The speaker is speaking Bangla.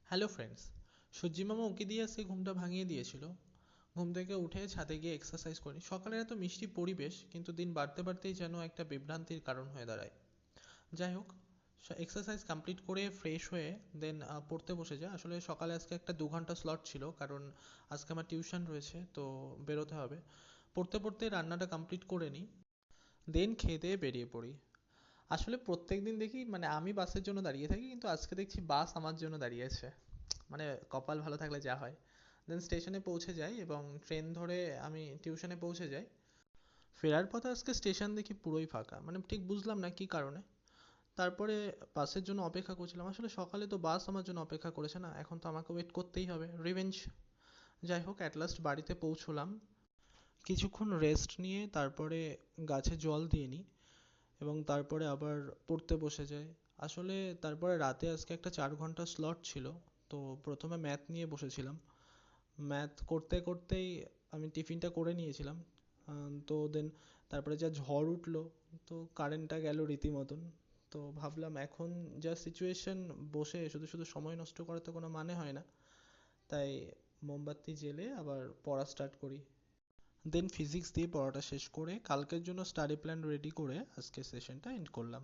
হ্যালো ফ্রেন্ডস, সূর্যি মামা উঁকি দিয়ে আজকে ঘুমটা ভাঙিয়ে দিয়েছিল। ঘুম থেকে উঠে ছাদে গিয়ে এক্সারসাইজ করি। সকালের এত মিষ্টি পরিবেশ কিন্তু দিন বাড়তে বাড়তেই যেন একটা বিভ্রান্তির কারণ হয়ে দাঁড়ায়। যাই হোক, এক্সারসাইজ কমপ্লিট করে ফ্রেশ হয়ে দেন পড়তে বসে যায়। আসলে সকালে আজকে একটা 2 ঘন্টা স্লট ছিল, কারণ আজকে আমার টিউশন রয়েছে, তো বেরোতে হবে। পড়তে পড়তে রান্নাটা কমপ্লিট করে নিই, দেন খেয়ে দিয়ে বেরিয়ে পড়ি। আসলে প্রত্যেকদিন দেখি মানে আমি বাসের জন্য দাঁড়িয়ে থাকি, কিন্তু আজকে দেখছি বাস আমার জন্য দাঁড়িয়েছে। মানে কপাল ভালো থাকলে যা হয়। দেন স্টেশনে পৌঁছে যাই এবং ট্রেন ধরে আমি টিউশনে পৌঁছে যাই। ফেরার পথে আজকে স্টেশন দেখি পুরোই ফাঁকা, মানে ঠিক বুঝলাম না কী কারণে। তারপরে বাসের জন্য অপেক্ষা করছিলাম। আসলে সকালে তো বাস আমার জন্য অপেক্ষা করেছে না, এখন তো আমাকে ওয়েট করতেই হবে, রিভেঞ্জ। যাই হোক, অ্যাট লাস্ট বাড়িতে পৌঁছলাম। কিছুক্ষণ রেস্ট নিয়ে তারপরে গাছে জল দিয়ে নিই এবং তারপরে আবার পড়তে বসে যাই। আসলে তারপরে রাতে আজকে একটা 4 ঘন্টা স্লট ছিল, তো প্রথমে ম্যাথ নিয়ে বসেছিলাম। ম্যাথ করতে করতেই আমি টিফিনটা করে নিয়েছিলাম। তো দেন তারপরে যা ঝড় উঠলো, তো কারেন্টটা গেল রীতিমতন। তো ভাবলাম এখন যা সিচুয়েশন, বসে শুধু শুধু সময় নষ্ট করার তো কোনো মানে হয় না। তাই মোমবাতি জেলে আবার পড়া স্টার্ট করি। দেন ফিজিক্স দিয়ে পড়াটা শেষ করে কালকের জন্য স্টাডি প্ল্যান রেডি করে আজকে সেশনটা এন্ড করলাম।